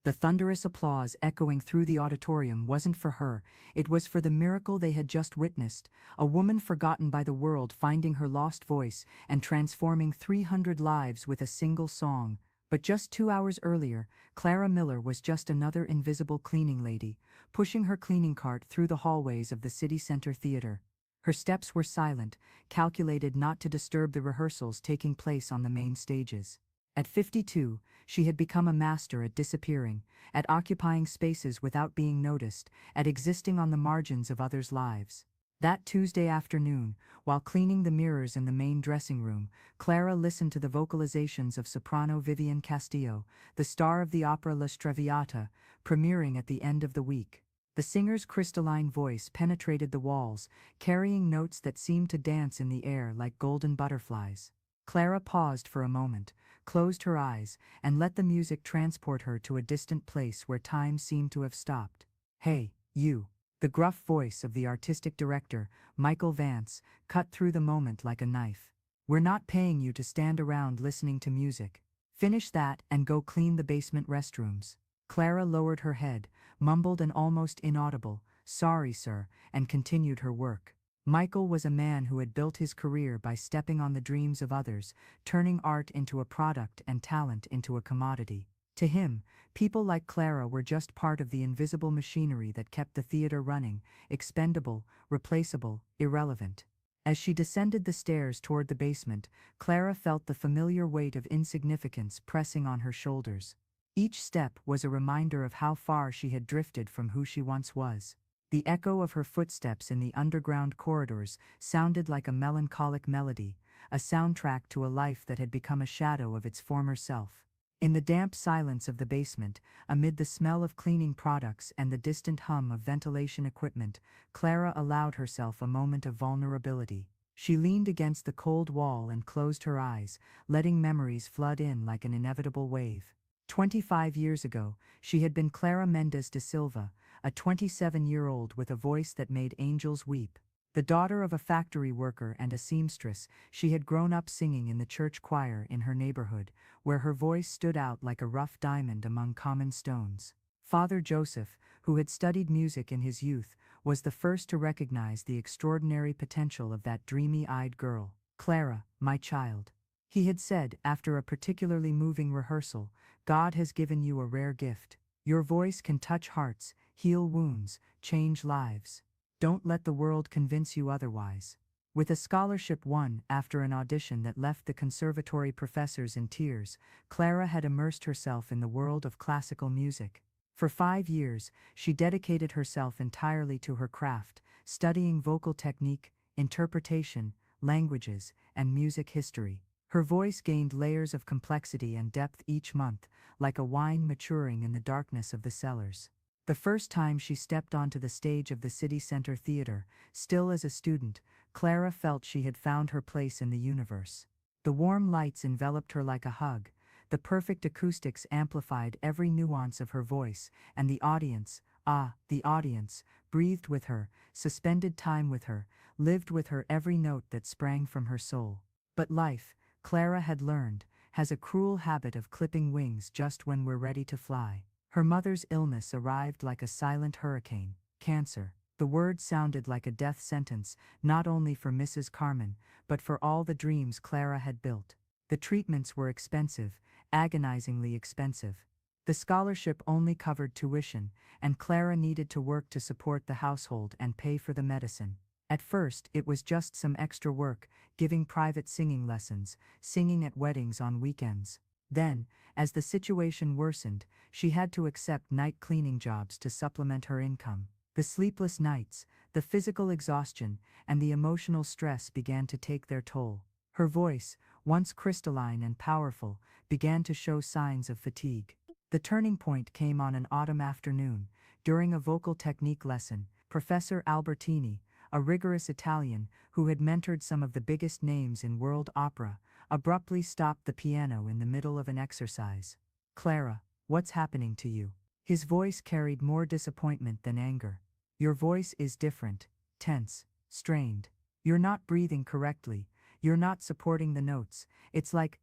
The thunderous applause echoing through the auditorium wasn't for her, it was for the miracle they had just witnessed, a woman forgotten by the world finding her lost voice and transforming 300 lives with a single song. But just 2 hours earlier, Clara Miller was just another invisible cleaning lady, pushing her cleaning cart through the hallways of the City Center Theater. Her steps were silent, calculated not to disturb the rehearsals taking place on the main stages. At 52, she had become a master at disappearing, at occupying spaces without being noticed, at existing on the margins of others' lives. That Tuesday afternoon, while cleaning the mirrors in the main dressing room, Clara listened to the vocalizations of soprano Vivian Castillo, the star of the opera La Traviata, premiering at the end of the week. The singer's crystalline voice penetrated the walls, carrying notes that seemed to dance in the air like golden butterflies. Clara paused for a moment, closed her eyes, and let the music transport her to a distant place where time seemed to have stopped. "Hey, you!" The gruff voice of the artistic director, Michael Vance, cut through the moment like a knife. "We're not paying you to stand around listening to music. Finish that and go clean the basement restrooms." Clara lowered her head, mumbled an almost inaudible, "Sorry, sir," and continued her work. Michael was a man who had built his career by stepping on the dreams of others, turning art into a product and talent into a commodity. To him, people like Clara were just part of the invisible machinery that kept the theater running, expendable, replaceable, irrelevant. As she descended the stairs toward the basement, Clara felt the familiar weight of insignificance pressing on her shoulders. Each step was a reminder of how far she had drifted from who she once was. The echo of her footsteps in the underground corridors sounded like a melancholic melody, a soundtrack to a life that had become a shadow of its former self. In the damp silence of the basement, amid the smell of cleaning products and the distant hum of ventilation equipment, Clara allowed herself a moment of vulnerability. She leaned against the cold wall and closed her eyes, letting memories flood in like an inevitable wave. 25 years ago, she had been Clara Mendes de Silva, a 27-year-old with a voice that made angels weep. The daughter of a factory worker and a seamstress, she had grown up singing in the church choir in her neighborhood, where her voice stood out like a rough diamond among common stones. Father Joseph, who had studied music in his youth, was the first to recognize the extraordinary potential of that dreamy-eyed girl. "Clara, my child," he had said after a particularly moving rehearsal, "God has given you a rare gift. Your voice can touch hearts, heal wounds, change lives. Don't let the world convince you otherwise." With a scholarship won after an audition that left the conservatory professors in tears, Clara had immersed herself in the world of classical music. For 5 years, she dedicated herself entirely to her craft, studying vocal technique, interpretation, languages, and music history. Her voice gained layers of complexity and depth each month, like a wine maturing in the darkness of the cellars. The first time she stepped onto the stage of the City Center Theater, still as a student, Clara felt she had found her place in the universe. The warm lights enveloped her like a hug, the perfect acoustics amplified every nuance of her voice, and the audience, the audience, breathed with her, suspended time with her, lived with her every note that sprang from her soul. But life, Clara had learned, has a cruel habit of clipping wings just when we're ready to fly. Her mother's illness arrived like a silent hurricane, cancer. The word sounded like a death sentence, not only for Mrs. Carmen, but for all the dreams Clara had built. The treatments were expensive, agonizingly expensive. The scholarship only covered tuition, and Clara needed to work to support the household and pay for the medicine. At first, it was just some extra work, giving private singing lessons, singing at weddings on weekends. Then, as the situation worsened, she had to accept night cleaning jobs to supplement her income. The sleepless nights, the physical exhaustion, and the emotional stress began to take their toll. Her voice, once crystalline and powerful, began to show signs of fatigue. The turning point came on an autumn afternoon. During a vocal technique lesson, Professor Albertini, a rigorous Italian who had mentored some of the biggest names in world opera, abruptly stopped the piano in the middle of an exercise. "Clara, what's happening to you?" His voice carried more disappointment than anger. "Your voice is different, tense, strained. You're not breathing correctly. You're not supporting the notes. It's like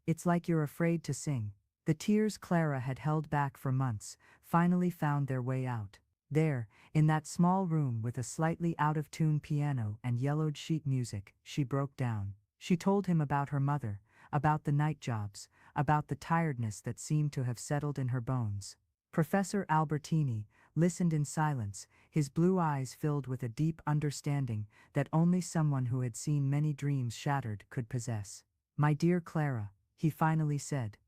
you're afraid to sing." The tears Clara had held back for months finally found their way out. There, in that small room with a slightly out-of-tune piano and yellowed sheet music, she broke down. She told him about her mother, about the night jobs, about the tiredness that seemed to have settled in her bones. Professor Albertini listened in silence, his blue eyes filled with a deep understanding that only someone who had seen many dreams shattered could possess. "My dear Clara," he finally said,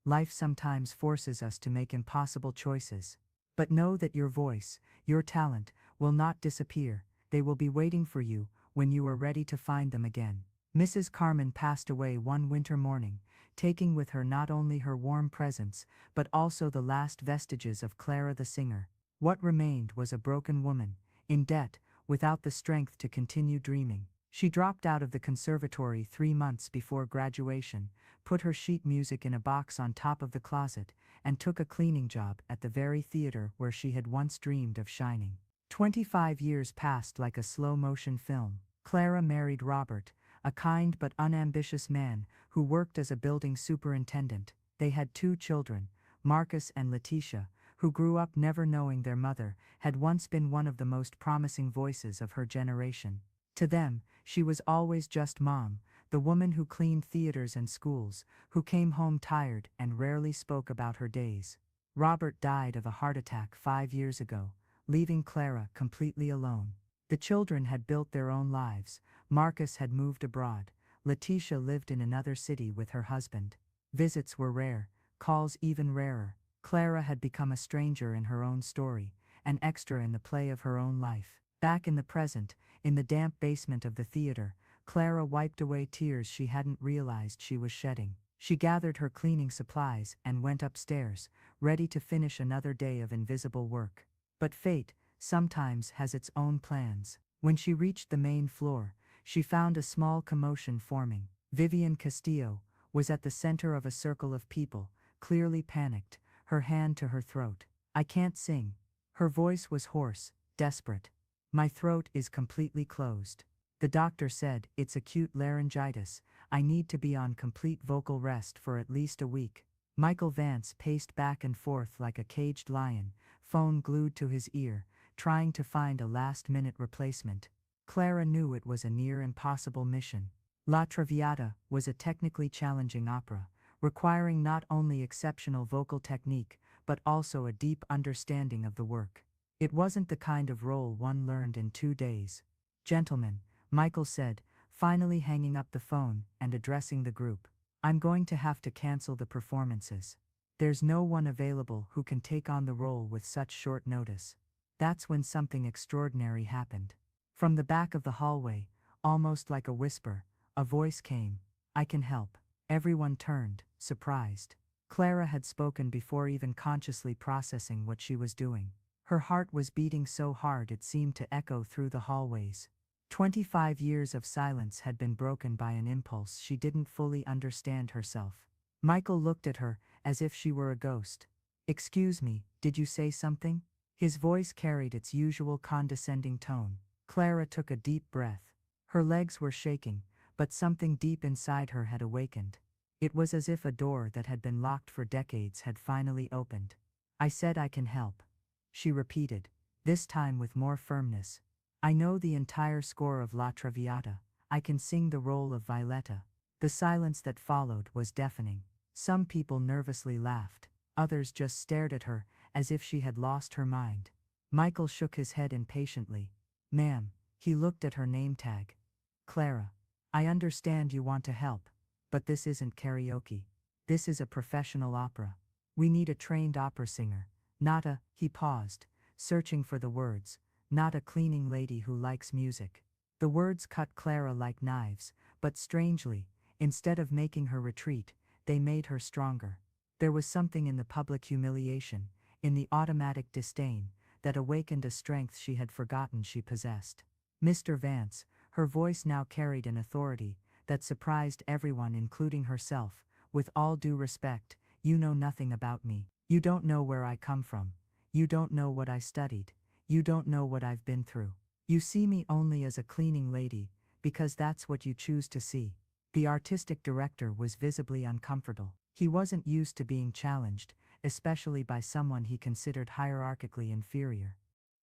"life sometimes forces us to make impossible choices. But know that your voice, your talent, will not disappear. They will be waiting for you when you are ready to find them again." Mrs. Carmen passed away one winter morning, taking with her not only her warm presence, but also the last vestiges of Clara the singer. What remained was a broken woman, in debt, without the strength to continue dreaming. She dropped out of the conservatory 3 months before graduation, put her sheet music in a box on top of the closet, and took a cleaning job at the very theater where she had once dreamed of shining. 25 years passed like a slow-motion film. Clara married Robert, a kind but unambitious man who worked as a building superintendent. They had 2 children, Marcus and Letitia, who grew up never knowing their mother had once been one of the most promising voices of her generation. To them, she was always just Mom, the woman who cleaned theaters and schools, who came home tired and rarely spoke about her days. Robert died of a heart attack 5 years ago, leaving Clara completely alone. The children had built their own lives. Marcus had moved abroad. Letitia lived in another city with her husband. Visits were rare, calls even rarer. Clara had become a stranger in her own story, an extra in the play of her own life. Back in the present, in the damp basement of the theater, Clara wiped away tears she hadn't realized she was shedding. She gathered her cleaning supplies and went upstairs, ready to finish another day of invisible work. But fate sometimes has its own plans. When she reached the main floor, she found a small commotion forming. Vivian Castillo was at the center of a circle of people, clearly panicked, her hand to her throat. "I can't sing." Her voice was hoarse, desperate. "My throat is completely closed. The doctor said it's acute laryngitis. I need to be on complete vocal rest for at least a week." Michael Vance paced back and forth like a caged lion, phone glued to his ear, trying to find a last-minute replacement. Clara knew it was a near impossible mission. La Traviata was a technically challenging opera, requiring not only exceptional vocal technique, but also a deep understanding of the work. It wasn't the kind of role one learned in 2 days. "Gentlemen," Michael said, finally hanging up the phone and addressing the group, "I'm going to have to cancel the performances. There's no one available who can take on the role with such short notice." That's when something extraordinary happened. From the back of the hallway, almost like a whisper, a voice came, "I can help." Everyone turned, surprised. Clara had spoken before even consciously processing what she was doing. Her heart was beating so hard it seemed to echo through the hallways. 25 years of silence had been broken by an impulse she didn't fully understand herself. Michael looked at her as if she were a ghost. "Excuse me, did you say something?" His voice carried its usual condescending tone. Clara took a deep breath. Her legs were shaking, but something deep inside her had awakened. It was as if a door that had been locked for decades had finally opened. "I said I can help," she repeated, this time with more firmness. "I know the entire score of La Traviata. I can sing the role of Violetta." The silence that followed was deafening. Some people nervously laughed. Others just stared at her, as if she had lost her mind. Michael shook his head impatiently. "Ma'am," he looked at her name tag. "Clara, I understand you want to help, but this isn't karaoke. This is a professional opera. We need a trained opera singer, not a," he paused, searching for the words, "not a cleaning lady who likes music." The words cut Clara like knives, but strangely, instead of making her retreat, they made her stronger. There was something in the public humiliation, in the automatic disdain, that awakened a strength she had forgotten she possessed. "Mr. Vance," her voice now carried an authority that surprised everyone including herself, "with all due respect, you know nothing about me. You don't know where I come from. You don't know what I studied. You don't know what I've been through. You see me only as a cleaning lady, because that's what you choose to see." The artistic director was visibly uncomfortable. He wasn't used to being challenged, especially by someone he considered hierarchically inferior.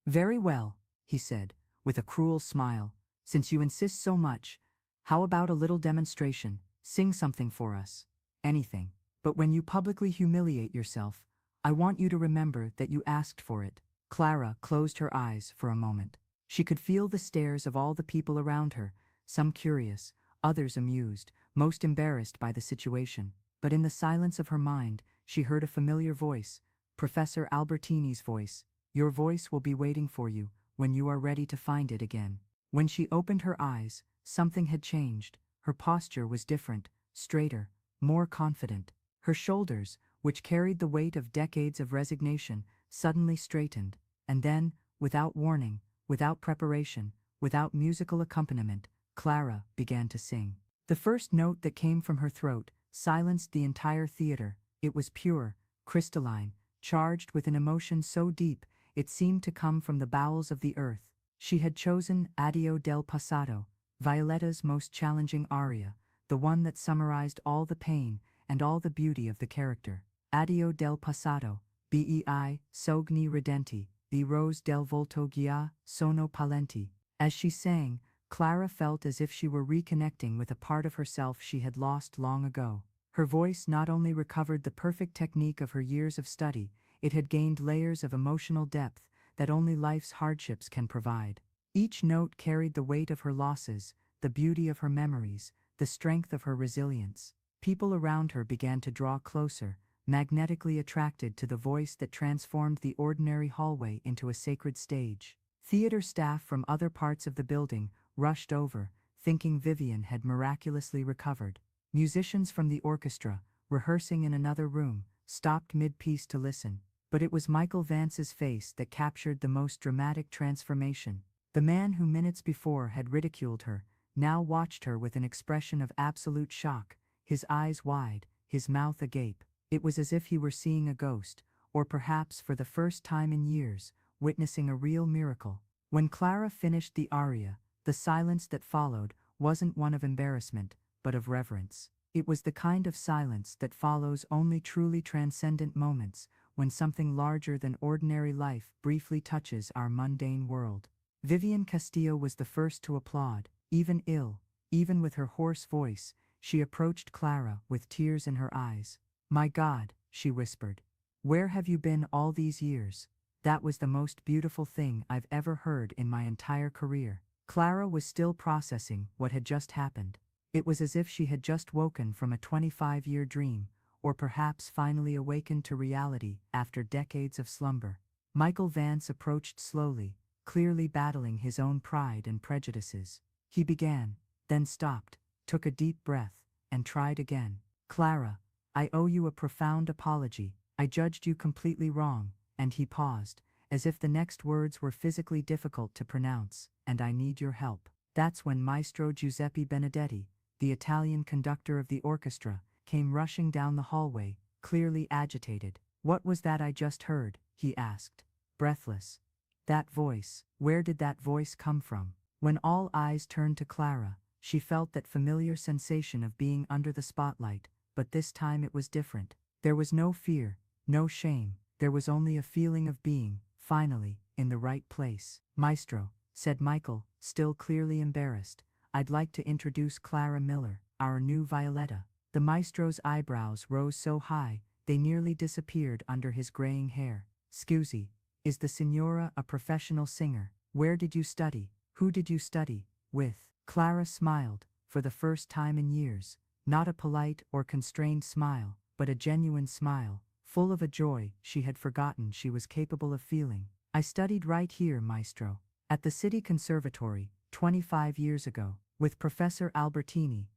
Very well, he said, with a cruel smile. Since you insist so much, how about a little demonstration? Sing something for us. Anything. But when you publicly humiliate yourself, I want you to remember that you asked for it. Clara closed her eyes for a moment. She could feel the stares of all the people around her, some curious, others amused, most embarrassed by the situation. But in the silence of her mind, she heard a familiar voice, Professor Albertini's voice. Your voice will be waiting for you when you are ready to find it again. When she opened her eyes, something had changed. Her posture was different, straighter, more confident. Her shoulders, which carried the weight of decades of resignation, suddenly straightened, and then, without warning, without preparation, without musical accompaniment, Clara began to sing. The first note that came from her throat silenced the entire theater. It was pure, crystalline, charged with an emotion so deep it seemed to come from the bowels of the earth. She had chosen Addio del Passato, Violetta's most challenging aria, the one that summarized all the pain and all the beauty of the character. Addio del Passato, bei, sogni ridenti, I rose del volto gia, sono palenti. As she sang, Clara felt as if she were reconnecting with a part of herself she had lost long ago. Her voice not only recovered the perfect technique of her years of study, it had gained layers of emotional depth that only life's hardships can provide. Each note carried the weight of her losses, the beauty of her memories, the strength of her resilience. People around her began to draw closer, magnetically attracted to the voice that transformed the ordinary hallway into a sacred stage. Theater staff from other parts of the building rushed over, thinking Vivian had miraculously recovered. Musicians from the orchestra, rehearsing in another room, stopped mid-piece to listen. But it was Michael Vance's face that captured the most dramatic transformation. The man who minutes before had ridiculed her, now watched her with an expression of absolute shock, his eyes wide, his mouth agape. It was as if he were seeing a ghost, or perhaps for the first time in years, witnessing a real miracle. When Clara finished the aria, the silence that followed wasn't one of embarrassment, but of reverence. It was the kind of silence that follows only truly transcendent moments, when something larger than ordinary life briefly touches our mundane world. Vivian Castillo was the first to applaud. Even ill, even with her hoarse voice, she approached Clara with tears in her eyes. My God, she whispered. Where have you been all these years? That was the most beautiful thing I've ever heard in my entire career. Clara was still processing what had just happened. It was as if she had just woken from a 25-year dream, or perhaps finally awakened to reality after decades of slumber. Michael Vance approached slowly, clearly battling his own pride and prejudices. He began, then stopped, took a deep breath, and tried again. Clara, I owe you a profound apology. I judged you completely wrong. And he paused, as if the next words were physically difficult to pronounce, and I need your help. That's when Maestro Giuseppe Benedetti, the Italian conductor of the orchestra, came rushing down the hallway, clearly agitated. What was that I just heard? He asked, breathless. That voice, where did that voice come from? When all eyes turned to Clara, she felt that familiar sensation of being under the spotlight, but this time it was different. There was no fear, no shame, there was only a feeling of being, finally, in the right place. Maestro, said Michael, still clearly embarrassed, I'd like to introduce Clara Miller, our new Violetta. The maestro's eyebrows rose so high, they nearly disappeared under his graying hair. Scusi, is the signora a professional singer? Where did you study? Who did you study with? Clara smiled, for the first time in years, not a polite or constrained smile, but a genuine smile, full of a joy she had forgotten she was capable of feeling. I studied right here, Maestro, at the City Conservatory, 25 years ago, with Professor Albertini,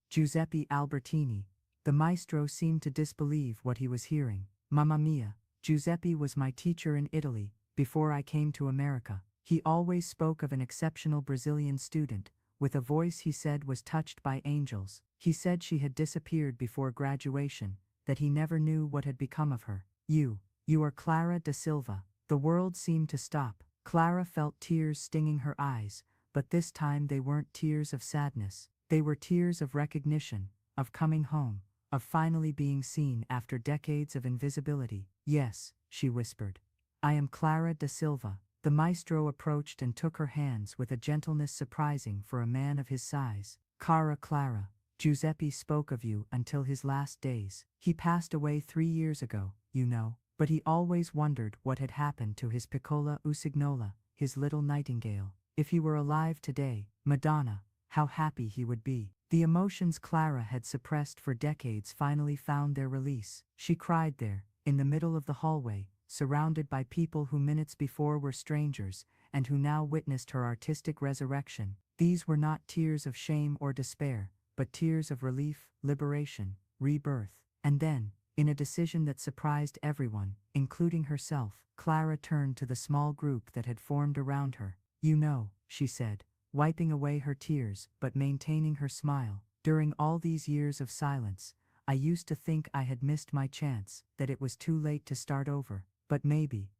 Giuseppe Albertini. The maestro seemed to disbelieve what he was hearing. Mamma mia, Giuseppe was my teacher in Italy, before I came to America. He always spoke of an exceptional Brazilian student, with a voice he said was touched by angels. He said she had disappeared before graduation, that he never knew what had become of her. You are Clara da Silva. The world seemed to stop. Clara felt tears stinging her eyes, but this time they weren't tears of sadness. They were tears of recognition, of coming home, of finally being seen after decades of invisibility. "Yes," she whispered. "I am Clara da Silva." The maestro approached and took her hands with a gentleness surprising for a man of his size. "Cara Clara, Giuseppe spoke of you until his last days. He passed away 3 years ago, you know, but he always wondered what had happened to his piccola usignola, his little nightingale. If he were alive today, Madonna, how happy he would be." The emotions Clara had suppressed for decades finally found their release. She cried there, in the middle of the hallway, surrounded by people who minutes before were strangers, and who now witnessed her artistic resurrection. These were not tears of shame or despair, but tears of relief, liberation, rebirth. And then, in a decision that surprised everyone, including herself, Clara turned to the small group that had formed around her. "You know," she said, wiping away her tears but maintaining her smile, "during all these years of silence, I used to think I had missed my chance, that it was too late to start over. But maybe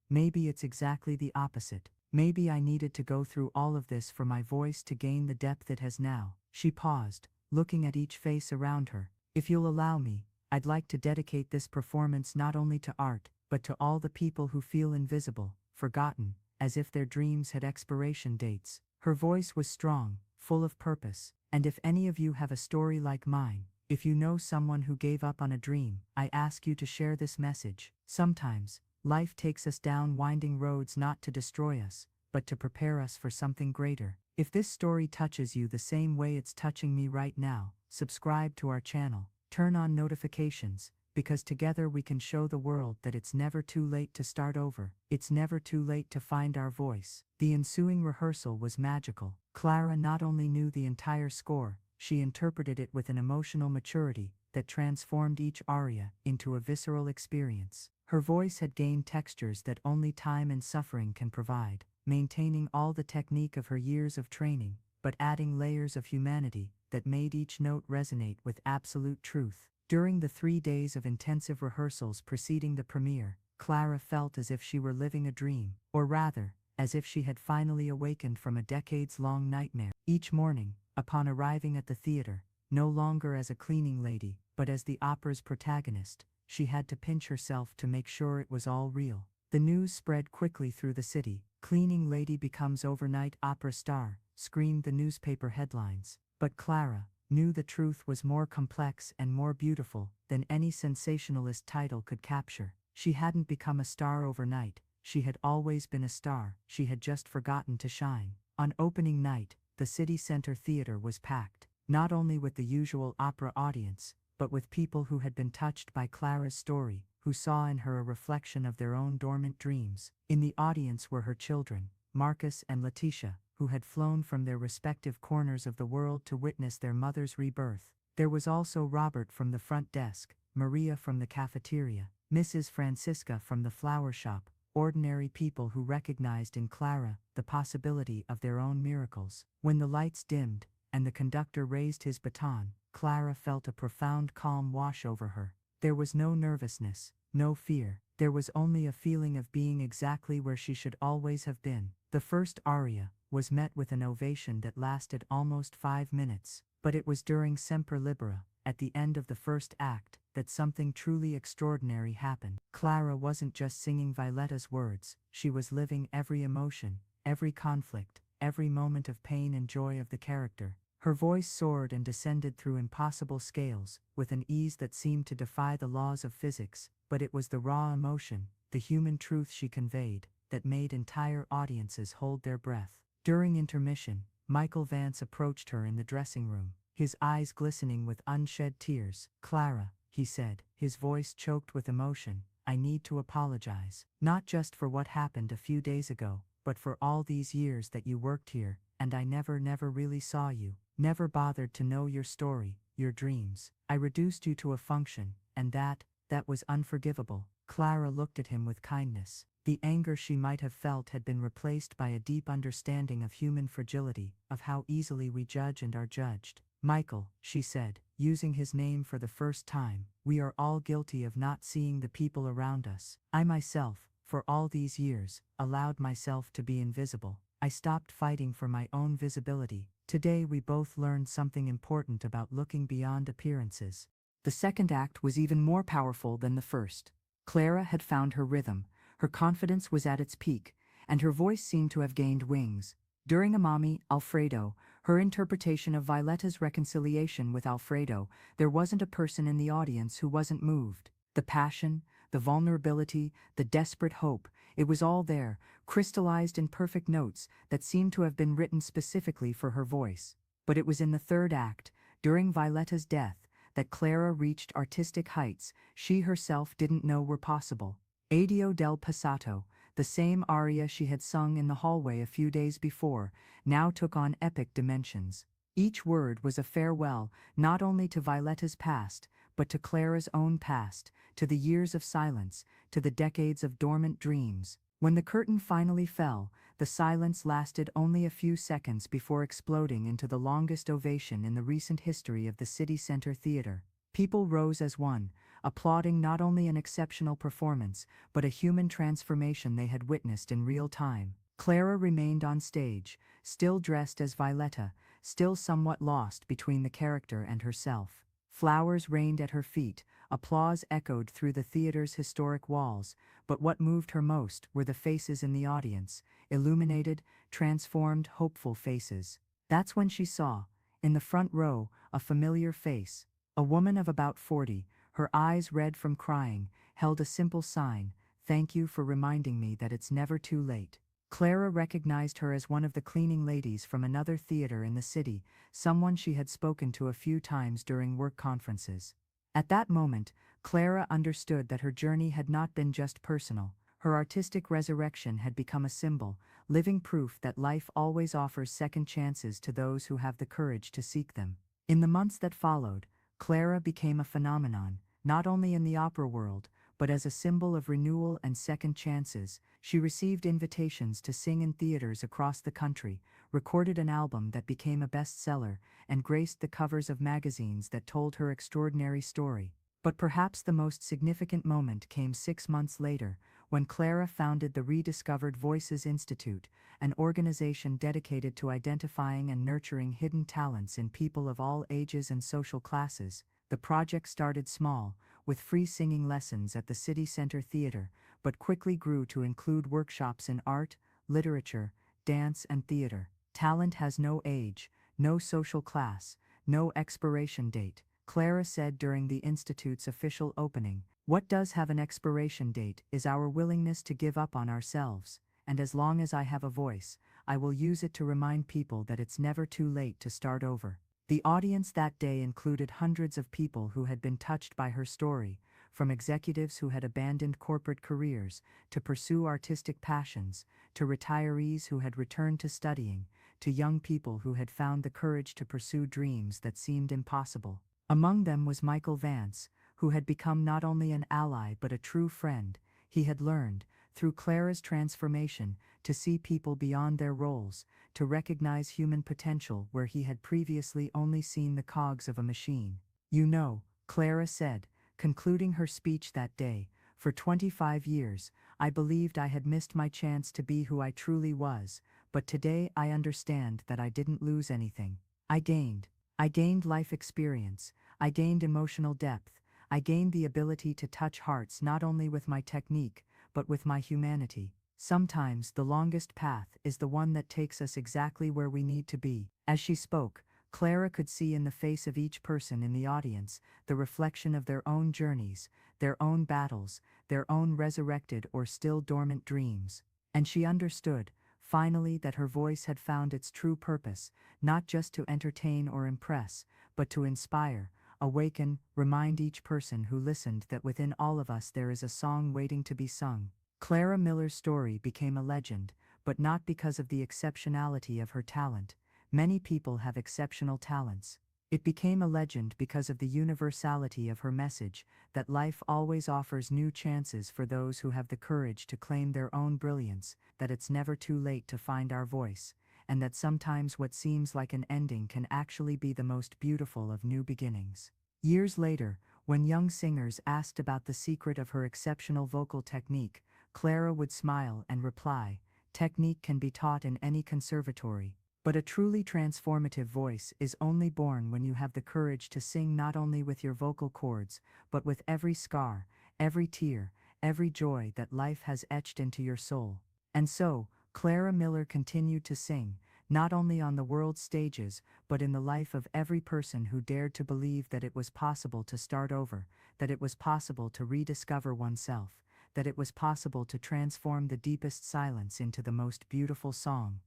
it's exactly the opposite. Maybe I needed to go through all of this for my voice to gain the depth it has now." She paused, looking at each face around her. "If you'll allow me, I'd like to dedicate this performance not only to art, but to all the people who feel invisible, forgotten, as if their dreams had expiration dates." Her voice was strong, full of purpose. "And if any of you have a story like mine, if you know someone who gave up on a dream, I ask you to share this message. Sometimes, life takes us down winding roads not to destroy us, but to prepare us for something greater. If this story touches you the same way it's touching me right now, subscribe to our channel, turn on notifications, because together we can show the world that it's never too late to start over. It's never too late to find our voice." The ensuing rehearsal was magical. Clara not only knew the entire score, she interpreted it with an emotional maturity that transformed each aria into a visceral experience. Her voice had gained textures that only time and suffering can provide, maintaining all the technique of her years of training, but adding layers of humanity that made each note resonate with absolute truth. During the 3 days of intensive rehearsals preceding the premiere, Clara felt as if she were living a dream, or rather, as if she had finally awakened from a decades-long nightmare. Each morning, upon arriving at the theater, no longer as a cleaning lady, but as the opera's protagonist, she had to pinch herself to make sure it was all real. The news spread quickly through the city. "Cleaning lady becomes overnight opera star," screamed the newspaper headlines. But Clara knew the truth was more complex and more beautiful than any sensationalist title could capture. She hadn't become a star overnight. She had always been a star. She had just forgotten to shine. On opening night, the city center theater was packed, not only with the usual opera audience, but with people who had been touched by Clara's story, who saw in her a reflection of their own dormant dreams. In the audience were her children, Marcus and Letitia, who had flown from their respective corners of the world to witness their mother's rebirth. There was also Robert from the front desk, Maria from the cafeteria, Mrs. Francisca from the flower shop, ordinary people who recognized in Clara the possibility of their own miracles. When the lights dimmed, and the conductor raised his baton, Clara felt a profound calm wash over her. There was no nervousness, no fear. There was only a feeling of being exactly where she should always have been. The first aria was met with an ovation that lasted almost 5 minutes, but it was during Semper Libera, at the end of the first act, that something truly extraordinary happened. Clara wasn't just singing Violetta's words, she was living every emotion, every conflict, every moment of pain and joy of the character. Her voice soared and descended through impossible scales, with an ease that seemed to defy the laws of physics, but it was the raw emotion, the human truth she conveyed, that made entire audiences hold their breath. During intermission, Michael Vance approached her in the dressing room, his eyes glistening with unshed tears. "Clara," he said, his voice choked with emotion, "I need to apologize, not just for what happened a few days ago, but for all these years that you worked here, and I never really saw you, never bothered to know your story, your dreams. I reduced you to a function, and that was unforgivable." Clara looked at him with kindness. The anger she might have felt had been replaced by a deep understanding of human fragility, of how easily we judge and are judged. "Michael," she said, using his name for the first time, "we are all guilty of not seeing the people around us. I myself, for all these years, allowed myself to be invisible. I stopped fighting for my own visibility. Today we both learned something important about looking beyond appearances. The second act was even more powerful than the first. Clara had found her rhythm, her confidence was at its peak, and her voice seemed to have gained wings. During Amami, Alfredo, her interpretation of Violetta's reconciliation with Alfredo, there wasn't a person in the audience who wasn't moved. The passion, the vulnerability, the desperate hope, it was all there, crystallized in perfect notes that seemed to have been written specifically for her voice. But it was in the third act, during Violetta's death, that Clara reached artistic heights she herself didn't know were possible. Addio del Passato, the same aria she had sung in the hallway a few days before, now took on epic dimensions. Each word was a farewell not only to Violetta's past, but to Clara's own past, to the years of silence, to the decades of dormant dreams. When the curtain finally fell, the silence lasted only a few seconds before exploding into the longest ovation in the recent history of the City Center Theater. People rose as one, applauding not only an exceptional performance, but a human transformation they had witnessed in real time. Clara remained on stage, still dressed as Violetta, still somewhat lost between the character and herself. Flowers rained at her feet, applause echoed through the theater's historic walls, but what moved her most were the faces in the audience, illuminated, transformed, hopeful faces. That's when she saw, in the front row, a familiar face. A woman of about 40, her eyes red from crying, held a simple sign, "Thank you for reminding me that it's never too late." Clara recognized her as one of the cleaning ladies from another theater in the city, someone she had spoken to a few times during work conferences. At that moment, Clara understood that her journey had not been just personal. Her artistic resurrection had become a symbol, living proof that life always offers second chances to those who have the courage to seek them. In the months that followed, Clara became a phenomenon, not only in the opera world, but as a symbol of renewal and second chances. She received invitations to sing in theaters across the country, recorded an album that became a bestseller, and graced the covers of magazines that told her extraordinary story. But perhaps the most significant moment came 6 months later, when Clara founded the Rediscovered Voices Institute, an organization dedicated to identifying and nurturing hidden talents in people of all ages and social classes. The project started small, with free singing lessons at the City Center Theater, but quickly grew to include workshops in art, literature, dance, and theater. Talent has no age, no social class, no expiration date, Clara said during the Institute's official opening. What does have an expiration date is our willingness to give up on ourselves, and as long as I have a voice, I will use it to remind people that it's never too late to start over. The audience that day included hundreds of people who had been touched by her story, from executives who had abandoned corporate careers to pursue artistic passions, to retirees who had returned to studying, to young people who had found the courage to pursue dreams that seemed impossible. Among them was Michael Vance, who had become not only an ally but a true friend. He had learned, through Clara's transformation, to see people beyond their roles, to recognize human potential where he had previously only seen the cogs of a machine. "You know," Clara said, concluding her speech that day, "for 25 years, I believed I had missed my chance to be who I truly was, but today I understand that I didn't lose anything. I gained life experience, I gained emotional depth, I gained the ability to touch hearts not only with my technique, but with my humanity. Sometimes the longest path is the one that takes us exactly where we need to be." As she spoke, Clara could see in the face of each person in the audience the reflection of their own journeys, their own battles, their own resurrected or still dormant dreams. And she understood, finally, that her voice had found its true purpose, not just to entertain or impress, but to inspire, awaken, remind each person who listened that within all of us there is a song waiting to be sung. Clara Miller's story became a legend, but not because of the exceptionality of her talent. Many people have exceptional talents. It became a legend because of the universality of her message, that life always offers new chances for those who have the courage to claim their own brilliance, that it's never too late to find our voice, and that sometimes what seems like an ending can actually be the most beautiful of new beginnings. Years later, when young singers asked about the secret of her exceptional vocal technique, Clara would smile and reply, "Technique can be taught in any conservatory, But a truly transformative voice is only born when you have the courage to sing not only with your vocal cords, but with every scar, every tear, every joy that life has etched into your soul. And so, Clara Miller continued to sing, not only on the world's stages, but in the life of every person who dared to believe that it was possible to start over, that it was possible to rediscover oneself, that it was possible to transform the deepest silence into the most beautiful song.